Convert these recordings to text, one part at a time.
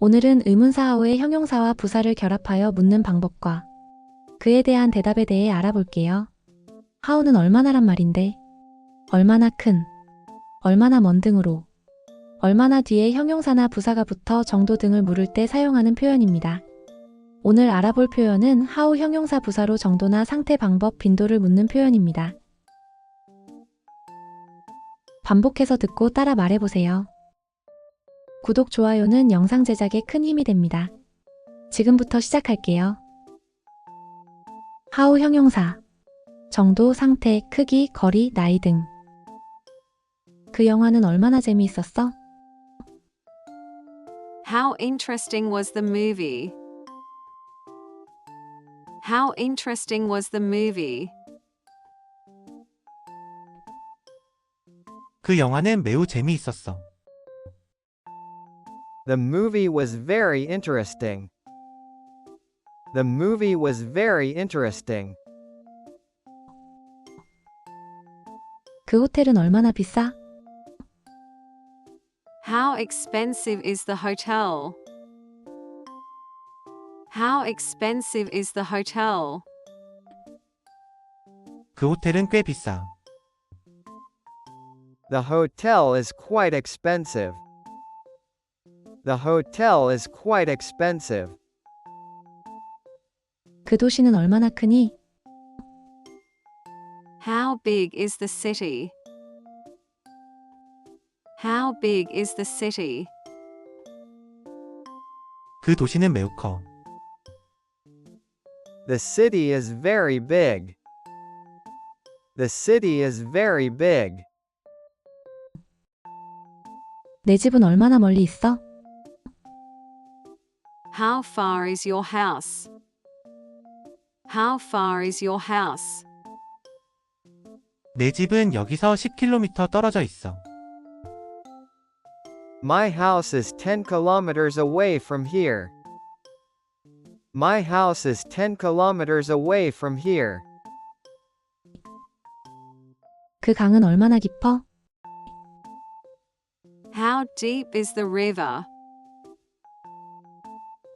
오늘은 의문사어의 형용사와 부사를 결합하여 묻는 방법과 그에 대한 대답에 대해 알아볼게요. how는 얼마나란 말인데, 얼마나 큰, 얼마나 먼 등으로, 얼마나 뒤에 형용사나 부사가 붙어 정도 등을 물을 때 사용하는 표현입니다. 오늘 알아볼 표현은 how 형용사 부사로 정도나 상태, 방법, 빈도를 묻는 표현입니다. 반복해서 듣고 따라 말해보세요. 구독, 좋아요는 영상 제작에 큰 힘이 됩니다. 지금부터 시작할게요. how 형용사 정도, 상태, 크기, 거리, 나이 등. 그 영화는 얼마나 재미있었어? How interesting was the movie? How interesting was the movie? 그 영화는 매우 재미있었어. The movie was very interesting. The movie was very interesting. 그 호텔은 얼마나 비싸? How expensive is the hotel? How expensive is the hotel? 그 호텔은 꽤 비싸. The hotel is quite expensive. The hotel is quite expensive. 그 도시는 얼마나 크니? How big is the city? How big is the city? 그 도시는 매우 커. The city is very big. The city is very big. 내 집은 얼마나 멀리 있어? How far is your house? How far is your house? 내 집은 여기서 10km 떨어져 있어. My house is 10 kilometers away from here. My house is 10 kilometers away from here. 그 강은 얼마나 깊어? How deep is the river?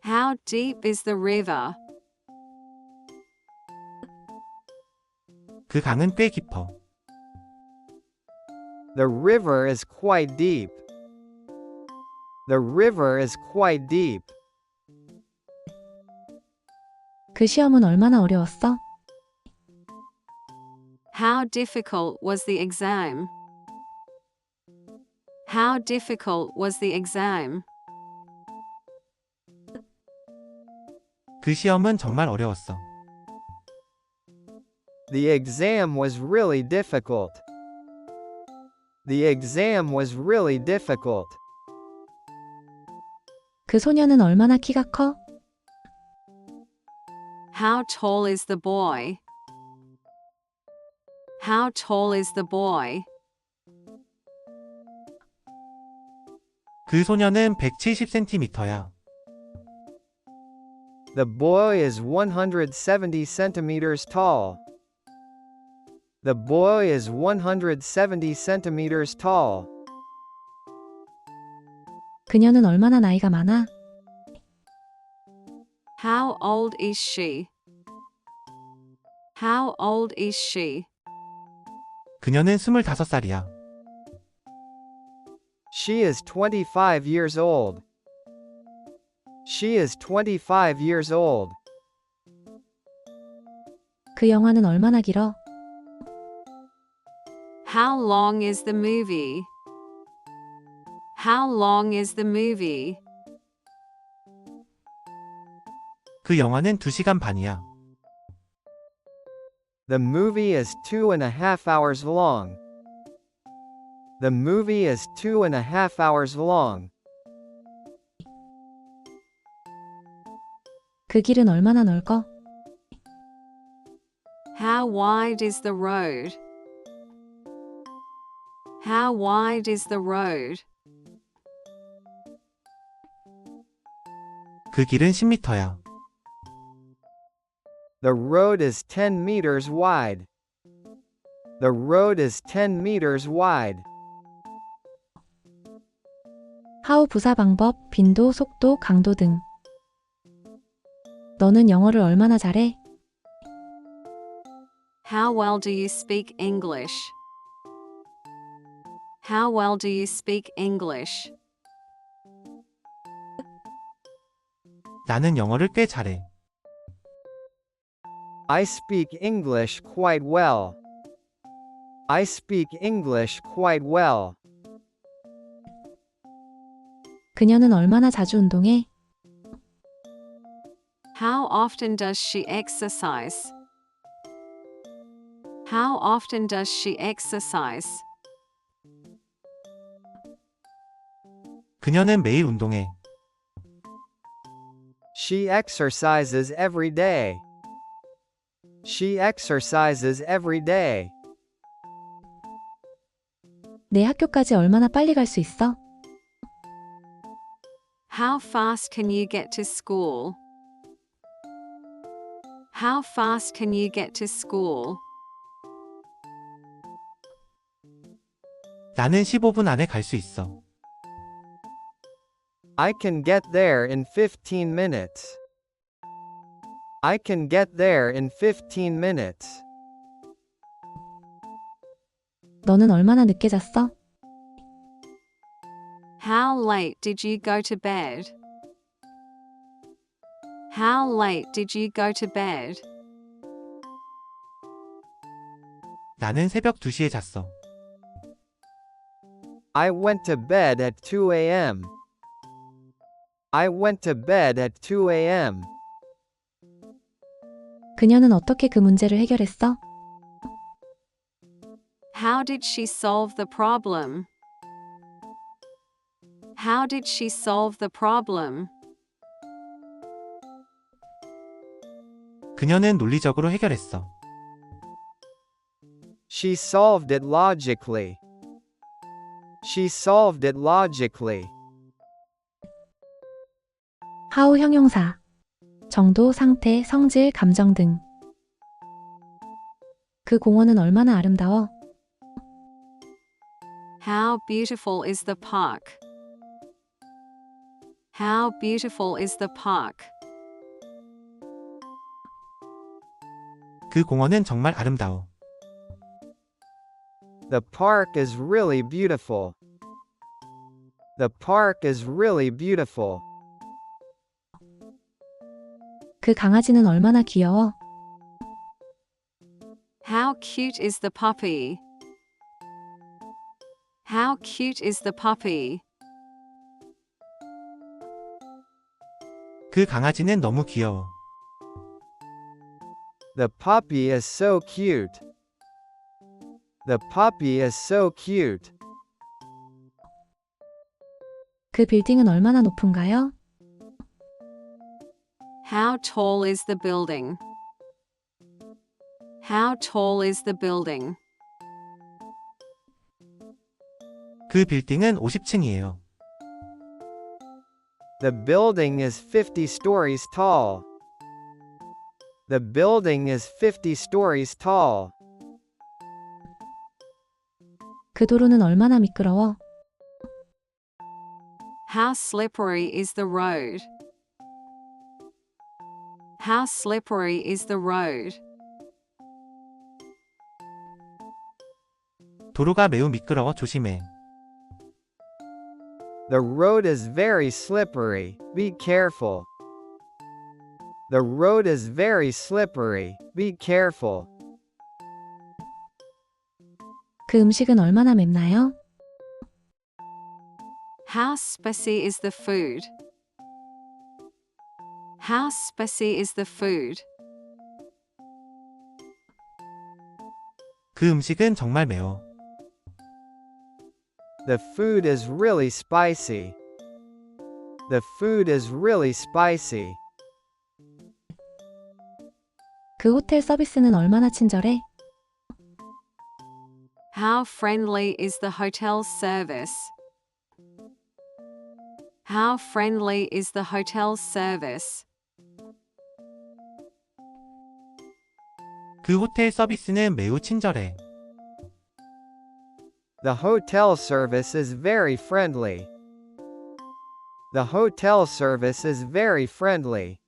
How deep is the river? 그 강은 꽤 깊어. The river is quite deep. The river is quite deep. 그 시험은 얼마나 어려웠어? How difficult was the exam? How difficult was the exam? 그 시험은 정말 어려웠어. The exam was really difficult. The exam was really difficult. 그 소녀는 얼마나 키가 커? How tall is the boy? How tall is the boy? 그 소녀는 170cm야. The boy is 170 centimeters tall. The boy is 170 centimeters tall. 그녀는 얼마나 나이가 많아? How old is she? How old is she? 그녀는 25살이야. She is 25 years old. She is 25 years old. 그 영화는 얼마나 길어? How long is the movie? How long is the movie? 그 영화는 2시간 반이야. The movie is 2.5 hours long. The movie is 2.5 hours long. 그 길은 얼마나 넓어? How wide is the road? How wide is the road? 그 길은 10m야. The road is 10 meters wide. The road is 10 meters wide. how 부사 방법, 빈도, 속도, 강도 등. 너는 영어를 얼마나 잘해? How well do you speak English? How well do you speak English? 나는 영어를 꽤 잘해. I speak English quite well. I speak English quite well. 그녀는 얼마나 자주 운동해? How often does she exercise? How often does she exercise? 그녀는 매일 운동해. She exercises every day. She exercises every day. 내 학교까지 얼마나 빨리 갈 수 있어? How fast can you get to school? How fast can you get to school? 나는 15분 안에 갈 수 있어. I can get there in 15 minutes. I can get there in 15 minutes. 너는 얼마나 늦게 잤어? How late did you go to bed? How late did you go to bed? 나는 새벽 2시에 잤어. I went to bed at 2 a.m. I went to bed at 2 a.m. 그녀는 어떻게 그 문제를 해결했어? How did she solve the problem? How did she solve the problem? 그녀는 논리적으로 해결했어. She solved it logically. She solved it logically. how 형용사. 정도, 상태, 성질, 감정 등. 그 공원은 얼마나 아름다워? How beautiful is the park? How beautiful is the park? 그 공원은 정말 아름다워. The park is really beautiful. The park is really beautiful. 그 강아지는 얼마나 귀여워? How cute is the puppy? How cute is the puppy? 그 강아지는 너무 귀여워. The puppy is so cute. The puppy is so cute. 그 빌딩은 얼마나 높은가요? How tall is the building? How tall is the building? 그 빌딩은 50층이에요. The building is 50 stories tall. The building is 50 stories tall. 그 도로는 얼마나 미끄러워? How slippery is the road? How slippery is the road? 도로가 매우 미끄러워 조심해. The road is very slippery. Be careful. The road is very slippery. Be careful. 그 음식은 얼마나 맵나요? How spicy is the food? How spicy is the food? 그 음식은 정말 매워. The food is really spicy. The food is really spicy. 그 호텔 서비스는 얼마나 친절해? How friendly is the hotel service? How friendly is the hotel service? 그 호텔 서비스는 매우 친절해. The hotel service is very friendly. The hotel service is very friendly.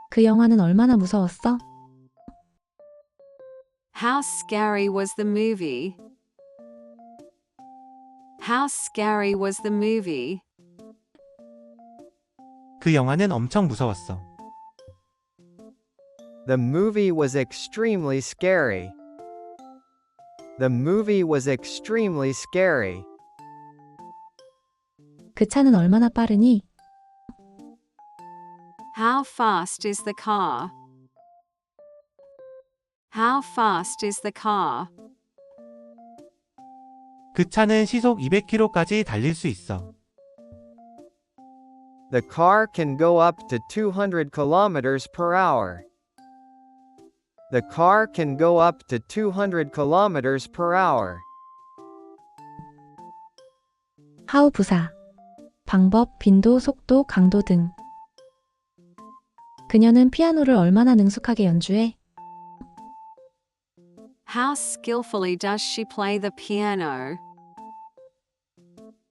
그 영화는 얼마나 무서웠어? How scary was the movie? How scary was the movie? 그 영화는 엄청 무서웠어. The movie was extremely scary. The movie was extremely scary. 그 차는 얼마나 빠르니? How fast is the car? How fast is the car? 그 차는 시속 200km까지 달릴 수 있어. The car can go up to 200 kilometers per hour. The car can go up to 200 kilometers per hour. how 부사. 방법, 빈도, 속도, 강도 등. 그녀는 피아노를 얼마나 능숙하게 연주해? How skillfully does she play the piano?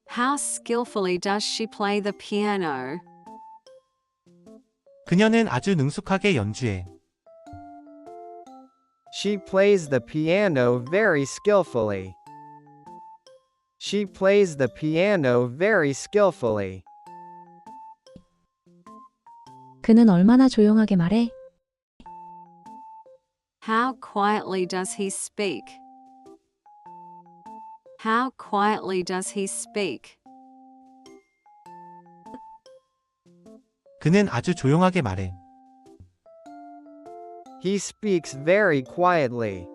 How skillfully does she play the piano? 그녀는 아주 능숙하게 연주해. She plays the piano very skillfully. She plays the piano very skillfully. 그는 얼마나 조용하게 말해? How quietly does he speak? How quietly does he speak? 그는 아주 조용하게 말해. He speaks very quietly.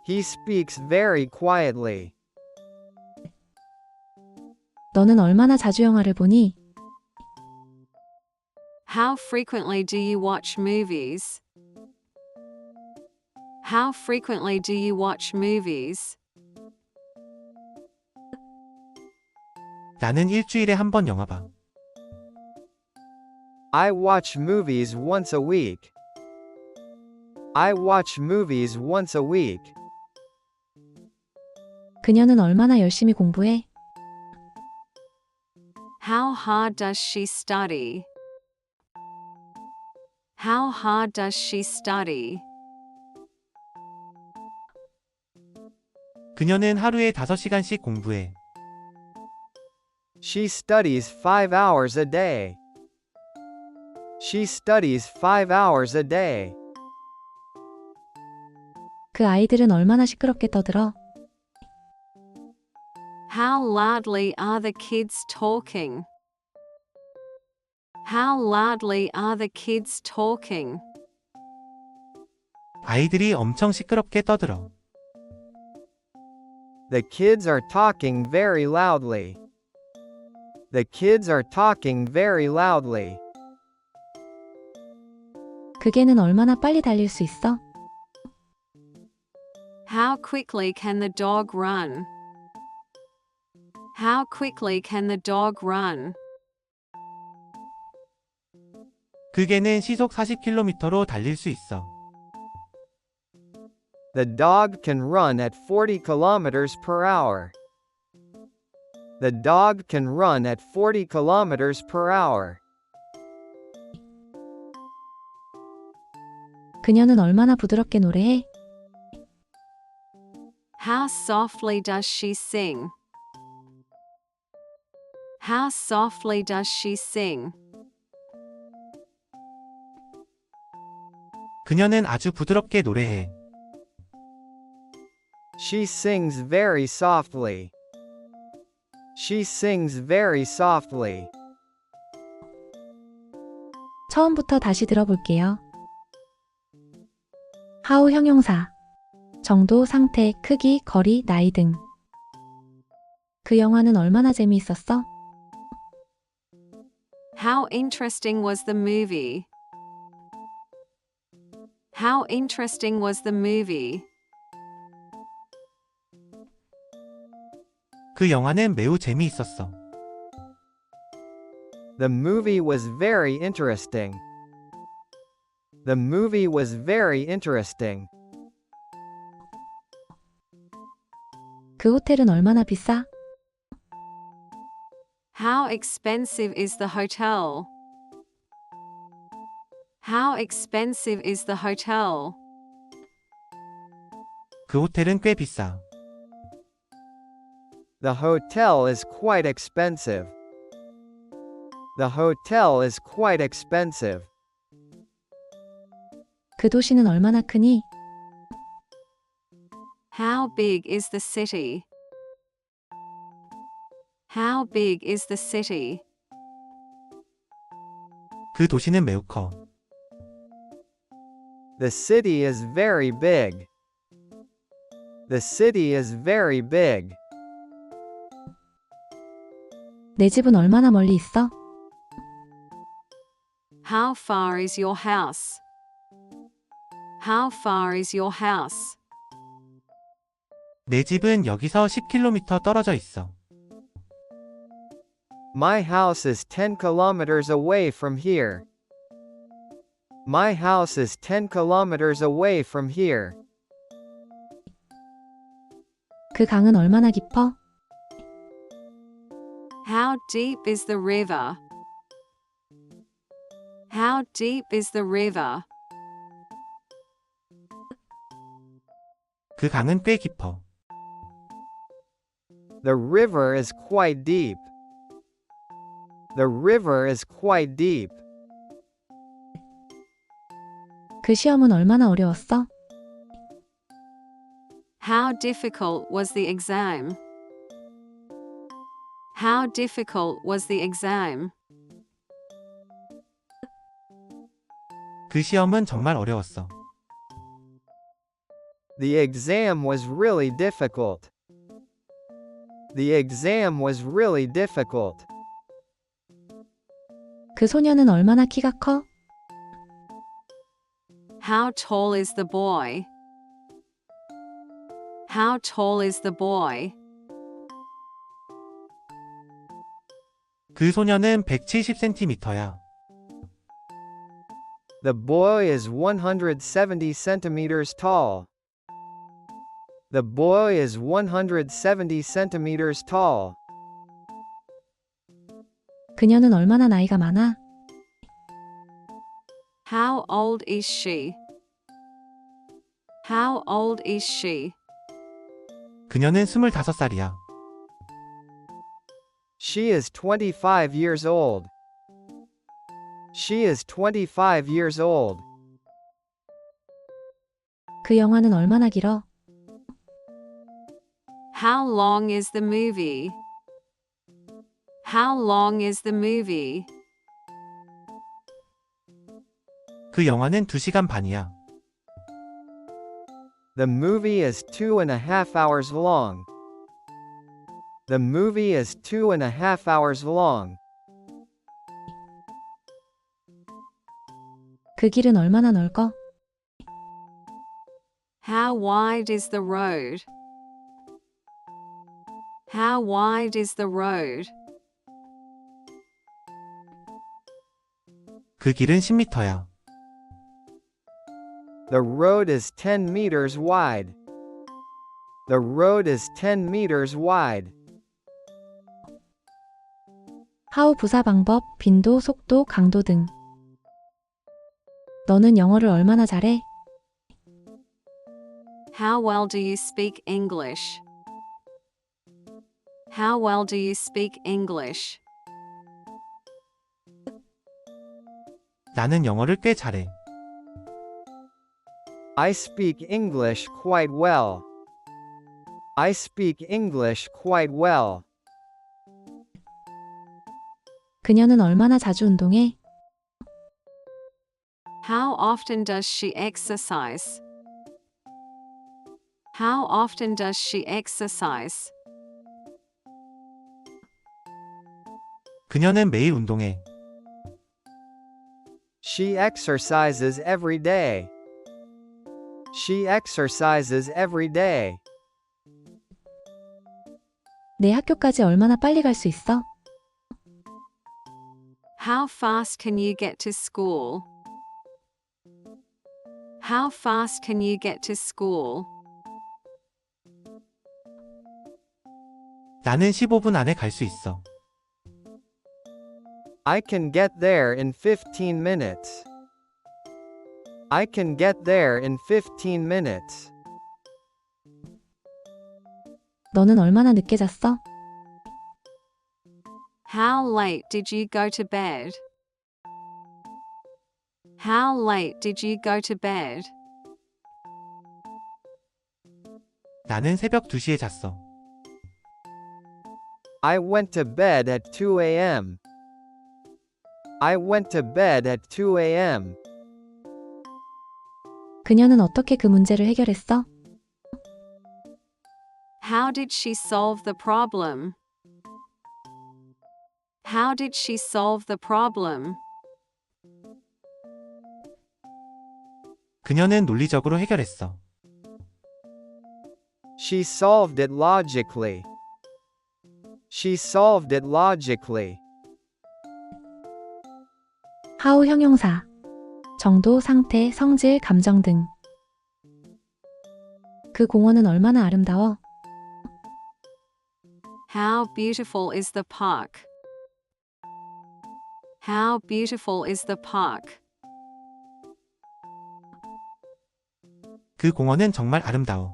He speaks very quietly. 너는 얼마나 자주 영화를 보니? How frequently do you watch movies? How frequently do you watch movies? 나는 일주일에 한 번 영화 봐. I watch movies once a week. I watch movies once a week. 그녀는 얼마나 열심히 공부해? How hard does she study? How hard does she study? 그녀는 하루에 5시간씩 공부해. She studies 5 hours a day. She studies 5 hours a day. 그 아이들은 얼마나 시끄럽게 떠들어? How loudly are the kids talking? How loudly are the kids talking? 아이들이 엄청 시끄럽게 떠들어. The kids are talking very loudly. The kids are talking very loudly. 그 개는 얼마나 빨리 달릴 수 있어? How quickly can the dog run? How quickly can the dog run? 그 개는 시속 40km로 달릴 수 있어. The dog can run at 40 kilometers per hour. The dog can run at 40 kilometers per hour. 그녀는 얼마나 부드럽게 노래해? How softly does she sing? How softly does she sing? 그녀는 아주 부드럽게 노래해. She sings very softly. She sings very softly. 처음부터 다시 들어볼게요. how 형용사. 정도, 상태, 크기, 거리, 나이 등. 그 영화는 얼마나 재미있었어? How interesting was the movie? How interesting was the movie? 그 영화는 매우 재미있었어. The movie was very interesting. The movie was very interesting. 그 호텔은 얼마나 비싸? How expensive is the hotel? How expensive is the hotel? 그 호텔은 꽤 비싸. The hotel is quite expensive. The hotel is quite expensive. 그 도시는 얼마나 크니? How big is the city? How big is the city? 그 도시는 매우 커. The city is very big. The city is very big. 내 집은 얼마나 멀리 있어? How far is your house? How far is your house? 내 집은 여기서 10km 떨어져 있어. My house is 10 kilometers away from here. My house is 10 kilometers away from here. 그 강은 얼마나 깊어? How deep is the river? How deep is the river? 그 강은 꽤 깊어. The river is quite deep. The river is quite deep. 그 시험은 얼마나 어려웠어? How difficult was the exam? How difficult was the exam? 그 시험은 정말 어려웠어. The exam was really difficult. The exam was really difficult. 그 소녀는 얼마나 키가 커? How tall is the boy? How tall is the boy? 그 소녀는 170cm야. The boy is 170 centimeters tall. The boy is 170 centimeters tall. 그녀는 얼마나 나이가 많아? How old is she? How old is she? 그녀는 25살이야. She is 25 years old. She is 25 years old. 그 영화는 얼마나 길어? How long is the movie? How long is the movie? 그 영화는 2시간 반이야. The movie is 2.5 hours long. The movie is 2.5 hours long. 그 길은 얼마나 넓어? How wide is the road? How wide is the road? 그 길은 10m야. The road is 10 meters wide. The road is 10 meters wide. how 부사 방법, 빈도, 속도, 강도 등. 너는 영어를 얼마나 잘해? How well do you speak English? How well do you speak English? 나는 영어를 꽤 잘해. I speak English quite well. I speak English quite well. 그녀는 얼마나 자주 운동해? How often does she exercise? How often does she exercise? 그녀는 매일 운동해. She exercises every day. She exercises every day. 내 학교까지 얼마나 빨리 갈 수 있어? How fast can you get to school? How fast can you get to school? 나는 15분 안에 갈 수 있어. I can get there in 15 minutes. I can get there in 15 minutes. 너는 얼마나 늦게 잤어? How late did you go to bed? How late did you go to bed? 나는 새벽 2시에 잤어. I went to bed at 2 a.m. I went to bed at 2 a.m. 그녀는 어떻게 그 문제를 해결했어? How did she solve the problem? How did she solve the problem? 그녀는 논리적으로 해결했어. She solved it logically. She solved it logically. how 형용사. 정도, 상태, 성질, 감정 등. 그 공원은 얼마나 아름다워? How beautiful is the park? How beautiful is the park? 그 공원은 정말 아름다워.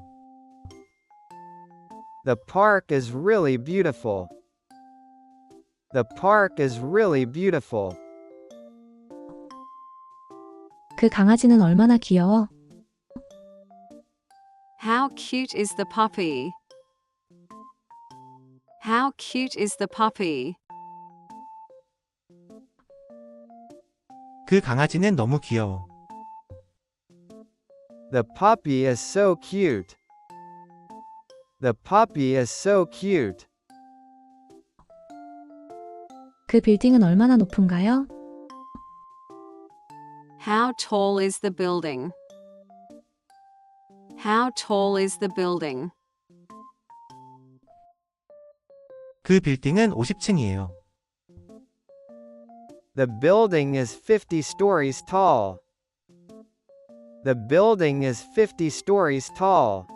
The park is really beautiful. The park is really beautiful. 그 강아지는 얼마나 귀여워? How cute is the puppy? How cute is the puppy? 그 강아지는 너무 귀여워. The puppy is so cute. The puppy is so cute. 그 빌딩은 얼마나 높은가요? How tall is the building? How tall is the building? 그 빌딩은 50층이에요. The building is 50 stories tall. The building is 50 stories tall.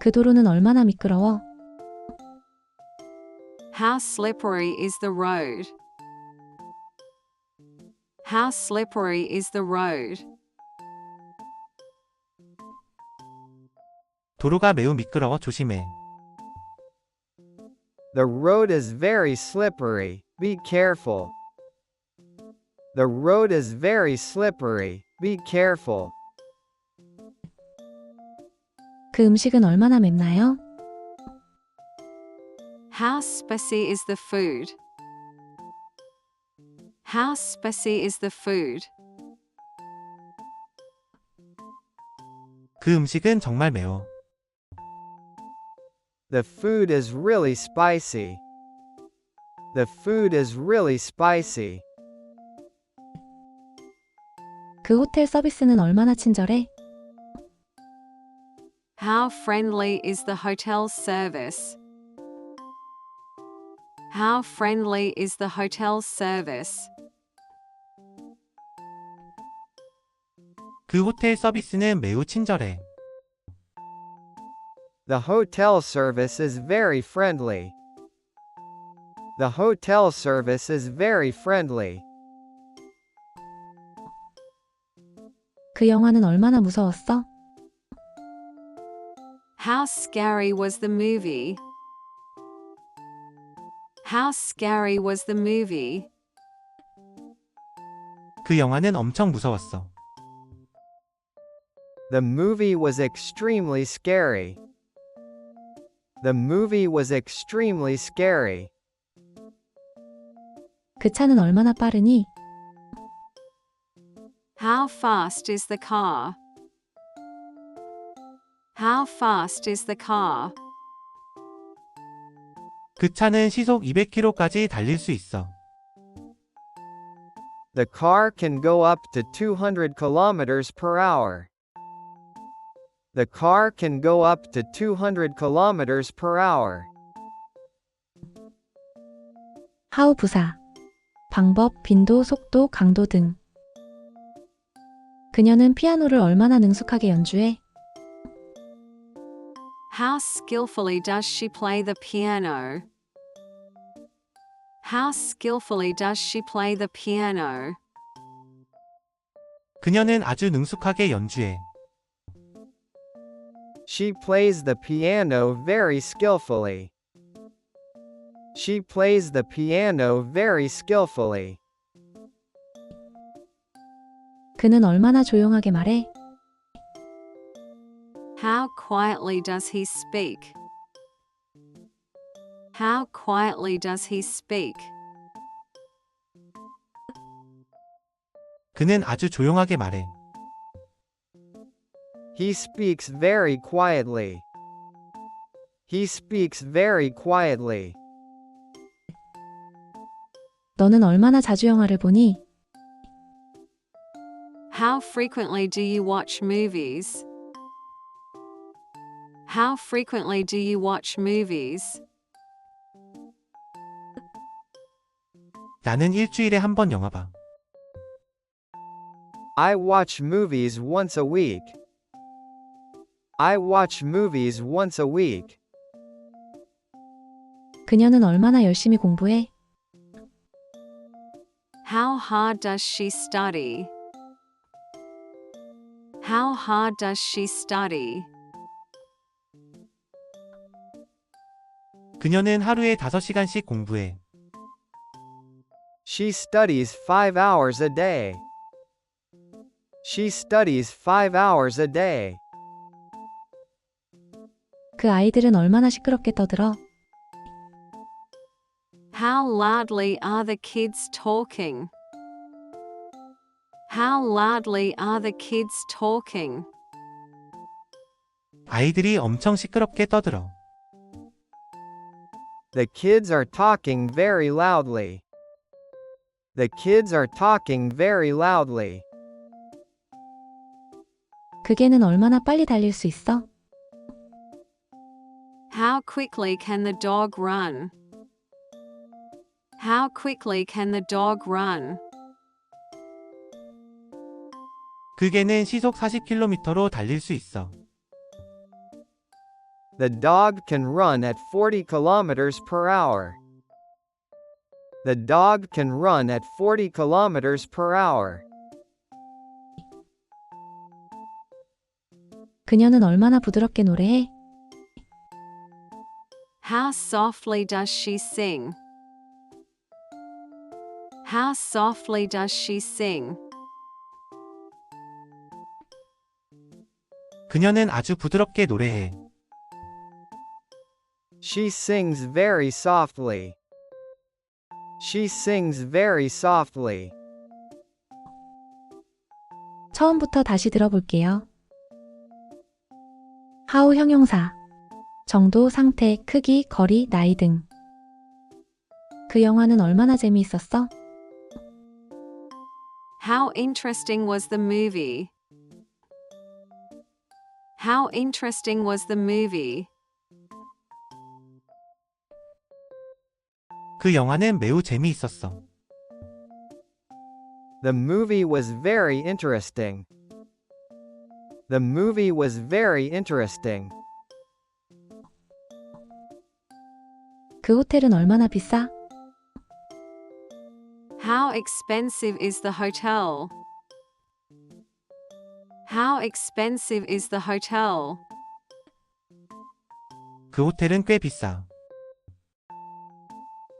그 도로는 얼마나 미끄러워? How slippery is the road? How slippery is the road? 도로가 매우 미끄러워 조심해. The road is very slippery. Be careful. The road is very slippery. Be careful. 그 음식은 얼마나 맵나요? How spicy is the food? How spicy is the food? 그 음식은 정말 매워. The food is really spicy. The food is really spicy. 그 호텔 서비스는 얼마나 친절해? How friendly is the hotel service? How friendly is the hotel service? 그 호텔 서비스는 매우 친절해. The hotel service is very friendly. The hotel service is very friendly. 그 영화는 얼마나 무서웠어? How scary was the movie? How scary was the movie? 그 영화는 엄청 무서웠어. The movie was extremely scary. The movie was extremely scary. 그 차는 얼마나 빠르니? How fast is the car? How fast is the car? 그 차는 시속 200km까지 달릴 수 있어. The car can go up to 200 kilometers per hour. The car can go up to 200 kilometers per hour. how 부사. 방법, 빈도, 속도, 강도 등. 그녀는 피아노를 얼마나 능숙하게 연주해? How skillfully does she play the piano? How skillfully does she play the piano? 그녀는 아주 능숙하게 연주해. She plays the piano very skillfully. She plays the piano very skillfully. 그는 얼마나 조용하게 말해? How quietly does he speak? How quietly does he speak? 그는 아주 조용하게 말해. He speaks very quietly. He speaks very quietly. 너는 얼마나 자주 영화를 보니? How frequently do you watch movies? How frequently do you watch movies? 나는 일주일에 한 번 영화 봐. I watch movies once a week. I watch movies once a week. 그녀는 얼마나 열심히 공부해? How hard does she study? How hard does she study? 그녀는 하루에 5시간씩 공부해. She studies 5 hours a day. She studies 5 hours a day. 그 아이들은 얼마나 시끄럽게 떠들어? How loudly are the kids talking? How loudly are the kids talking? 아이들이 엄청 시끄럽게 떠들어. The kids are talking very loudly. The kids are talking very loudly. 그 개는 얼마나 빨리 달릴 수 있어? How quickly can the dog run? How quickly can the dog run? 그 개는 시속 40km로 달릴 수 있어. The dog can run at 40 kilometers per hour. The dog can run at 40 kilometers per hour. 그녀는 얼마나 부드럽게 노래해? How softly does she sing? How softly does she sing? 그녀는 아주 부드럽게 노래해. She sings very softly. She sings very softly. 처음부터 다시 들어볼게요. how 형용사. 정도, 상태, 크기, 거리, 나이 등. 그 영화는 얼마나 재미있었어? How interesting was the movie? How interesting was the movie? 그 영화는 매우 재미있었어. The movie was very interesting. The movie was very interesting. 그 호텔은 얼마나 비싸? How expensive is the hotel? How expensive is the hotel? 그 호텔은 꽤 비싸.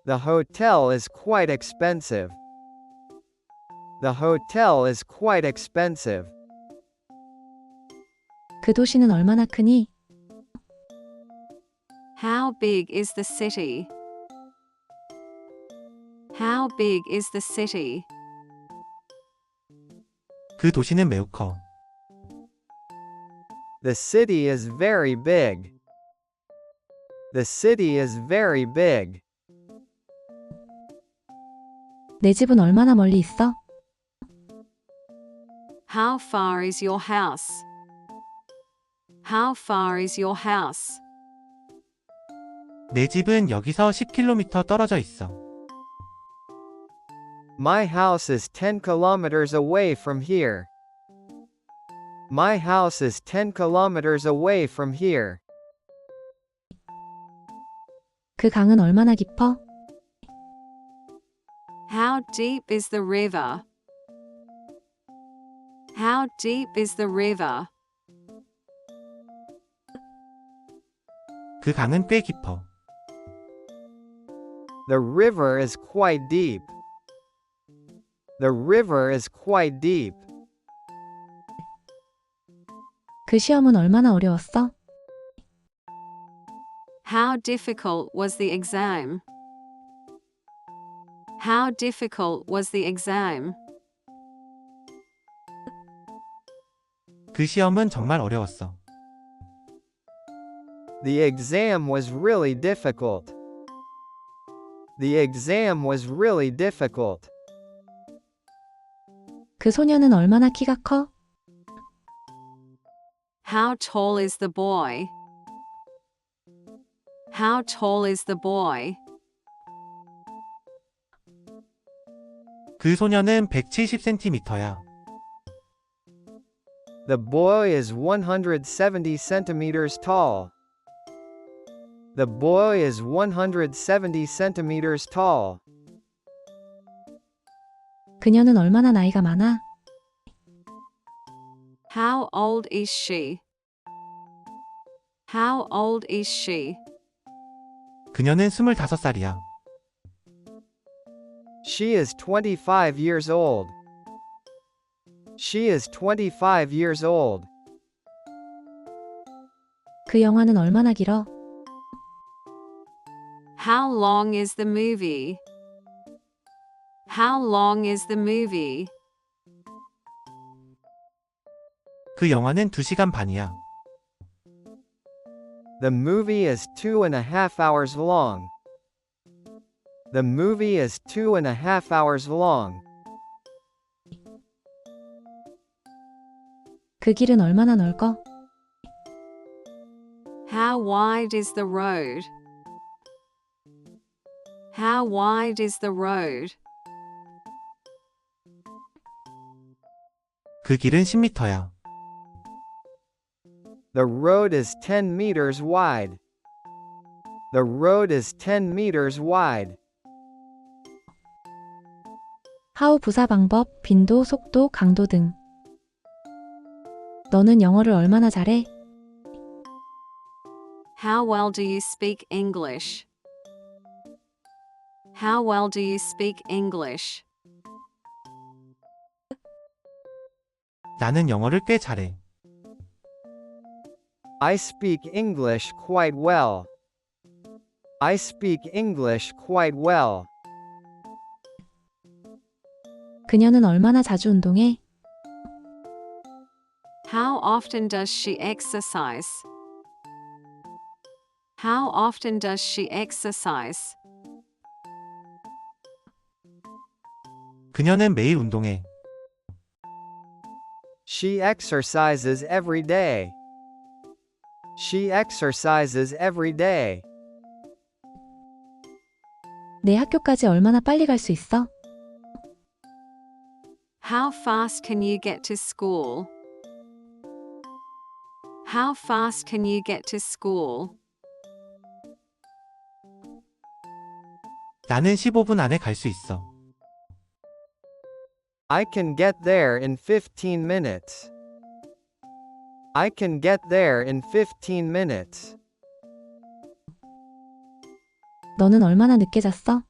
The hotel is quite expensive. The hotel is quite expensive. 그 도시는 얼마나 크니? How big is the city? How big is the city? 그 도시는 매우 커. The city is very big. The city is very big. 내 집은 얼마나 멀리 있어? How far is your house? How far is your house? 내 집은 여기서 10km 떨어져 있어. My house is 10 kilometers away from here. My house is 10 kilometers away from here. 그 강은 얼마나 깊어? How deep is the river? How deep is the river? 그 강은 꽤 깊어. The river is quite deep. The river is quite deep. 그 시험은 얼마나 어려웠어? How difficult was the exam? How difficult was the exam? 그 시험은 정말 어려웠어. The exam was really difficult. The exam was really difficult. 그 소녀는 얼마나 키가 커? How tall is the boy? How tall is the boy? 그 소녀는 170cm야. The boy is 170 centimeters tall. The boy is 170 centimeters tall. 그녀는 얼마나 나이가 많아? How old is she? How old is she? 그녀는 25살이야. She is 25 years old. She is 25 years old. 그 영화는 얼마나 길어? How long is the movie? How long is the movie? 그 영화는 2시간 반이야. The movie is 2.5 hours long. The movie is 2.5 hours long. 그 길은 얼마나 넓어? How wide is the road? How wide is the road? 그 길은 10m야. The road is 10 meters wide. The road is 10 meters wide. how 부사 방법, 빈도, 속도, 강도 등. 너는 영어를 얼마나 잘해? How well do you speak English? How well do you speak English? 나는 영어를 꽤 잘해. I speak English quite well. I speak English quite well. 그녀는 얼마나 자주 운동해? How often does she exercise? How often does she exercise? 그녀는 매일 운동해. She exercises every day. She exercises every day. 내 학교까지 얼마나 빨리 갈 수 있어? How fast can you get to school? How fast can you get to school? 나는 15분 안에 갈 수 있어. I can get there in 15 minutes. I can get there in 15 minutes. 너는 얼마나 늦게 잤어?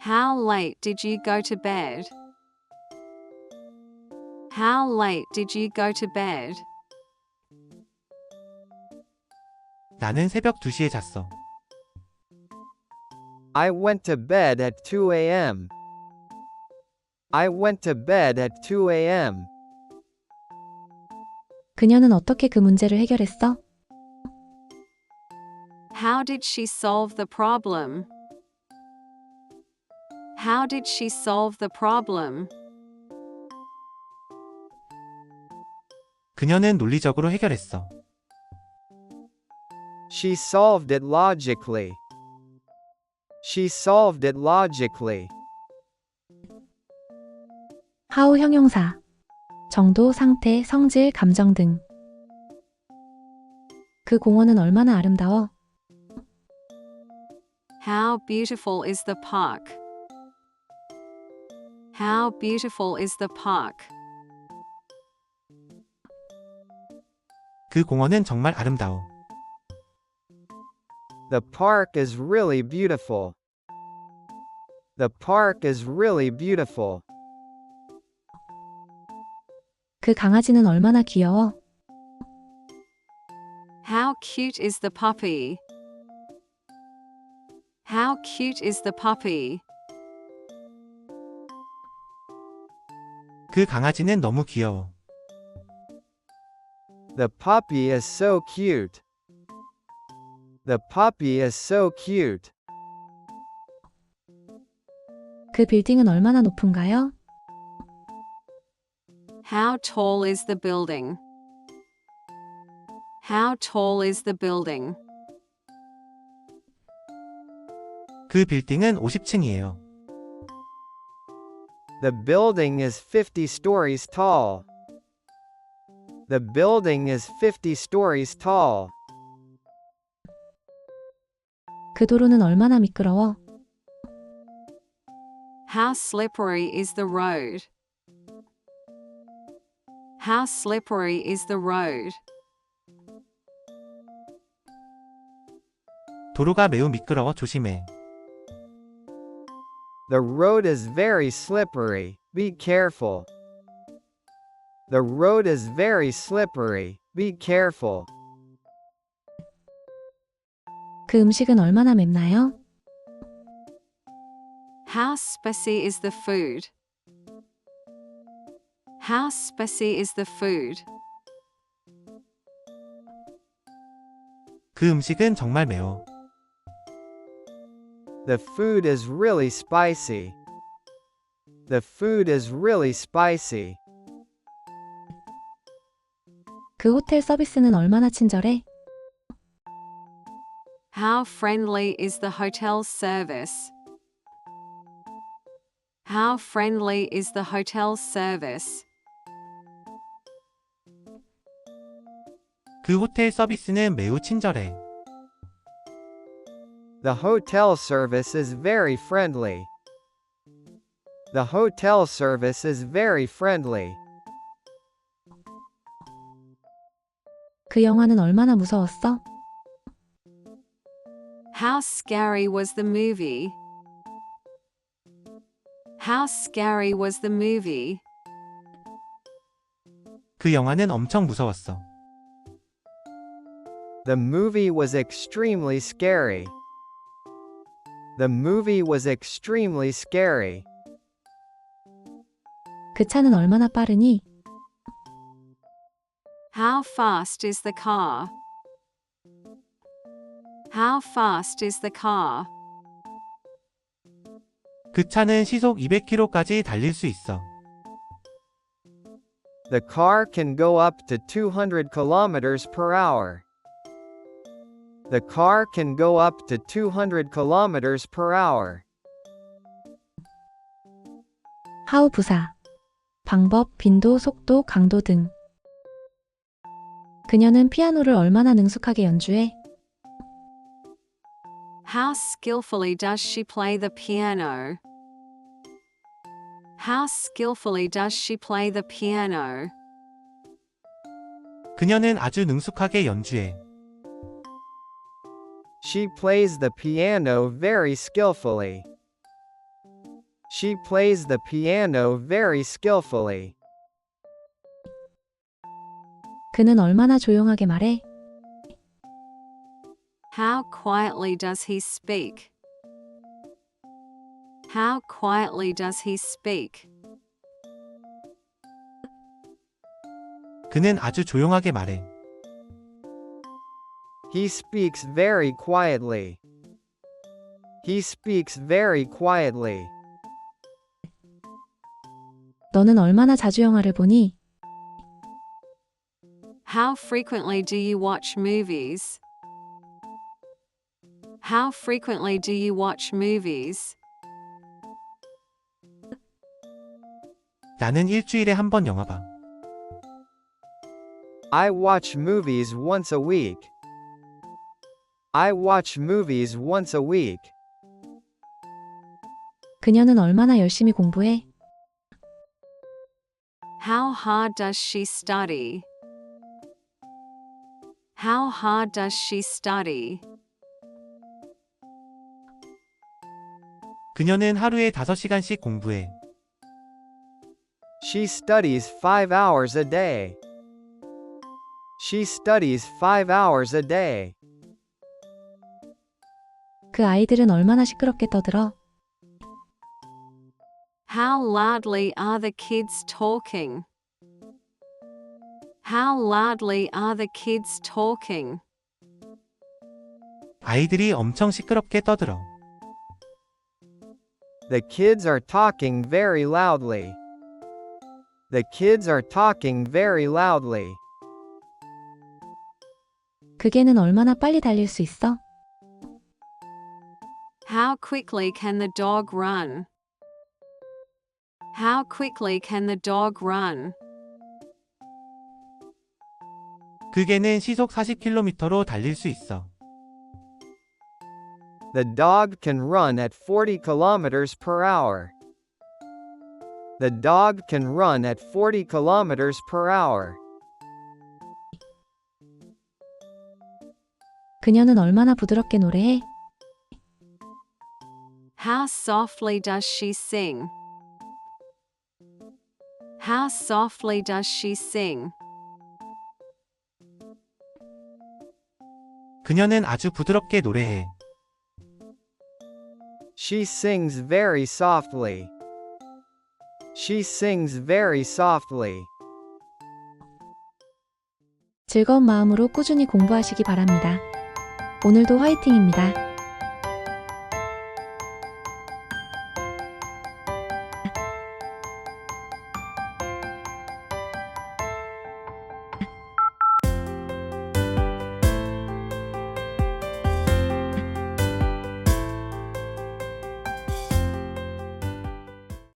How late did you go to bed? How late did you go to bed? 나는 새벽 2시에 잤어. I went to bed at 2 a.m. I went to bed at 2 a.m. 그녀는 어떻게 그 문제를 해결했어? How did she solve the problem? How did she solve the problem? 그녀는 논리적으로 해결했어. She solved it logically. She solved it logically. how 형용사. 정도, 상태, 성질, 감정 등. 그 공원은 얼마나 아름다워? How beautiful is the park? How beautiful is the park? 그 공원은 정말 아름다워. The park is really beautiful. The park is really beautiful. 그 강아지는 얼마나 귀여워. How cute is the puppy? How cute is the puppy? 그 강아지는 너무 귀여워. The puppy is so cute. The puppy is so cute. 그 빌딩은 얼마나 높은가요? How tall is the building? How tall is the building? 그 빌딩은 50층이에요. The building is 50 stories tall. The building is 50 stories tall. 그 도로는 얼마나 미끄러워. How slippery is the road? How slippery is the road? 도로가 매우 미끄러워 조심해. The road is very slippery. Be careful. The road is very slippery. Be careful. 그 음식은 얼마나 맵나요? How spicy is the food? How spicy is the food? 그 음식은 정말 매워. The food is really spicy. The food is really spicy. 그 호텔 서비스는 얼마나 친절해? How friendly is the hotel service? How friendly is the hotel service? 그 호텔 서비스는 매우 친절해. The hotel service is very friendly. The hotel service is very friendly. 그 영화는 얼마나 무서웠어? How scary was the movie? How scary was the movie? 그 영화는 엄청 무서웠어. The movie was extremely scary. The movie was extremely scary. 그 차는 얼마나 빠르니? How fast is the car? How fast is the car? 그 차는 시속 200km까지 달릴 수 있어. The car can go up to 200 kilometers per hour. The car can go up to 200 kilometers per hour. how 부사. 방법, 빈도, 속도, 강도 등. 그녀는 피아노를 얼마나 능숙하게 연주해? How skillfully does she play the piano? How skillfully does she play the piano? 그녀는 아주 능숙하게 연주해. She plays the piano very skillfully. She plays the piano very skillfully. 그는 얼마나 조용하게 말해? How quietly does he speak? How quietly does he speak? 그는 아주 조용하게 말해. He speaks very quietly. He speaks very quietly. 너는 얼마나 자주 영화를 보니? How frequently do you watch movies? How frequently do you watch movies? 나는 일주일에 한 번 영화 봐. I watch movies once a week. I watch movies once a week. 그녀는 얼마나 열심히 공부해? How hard does she study? How hard does she study? 그녀는 하루에 5시간씩 공부해. She studies 5 hours a day. She studies 5 hours a day. 그 아이들은 얼마나 시끄럽게 떠들어? How loudly are the kids talking? How loudly are the kids talking? 아이들이 엄청 시끄럽게 떠들어. The kids are talking very loudly. The kids are talking very loudly. 그 개는 얼마나 빨리 달릴 수 있어? How quickly can the dog run? How quickly can the dog run? 그 개는 시속 40km로 달릴 수 있어. The dog can run at 40 kilometers per hour. The dog can run at 40 kilometers per hour. 그녀는 얼마나 부드럽게 노래해? How softly does she sing? How softly does she sing? 그녀는 아주 부드럽게 노래해. She sings very softly. She sings very softly. 즐거운 마음으로 꾸준히 공부하시기 바랍니다. 오늘도 화이팅입니다.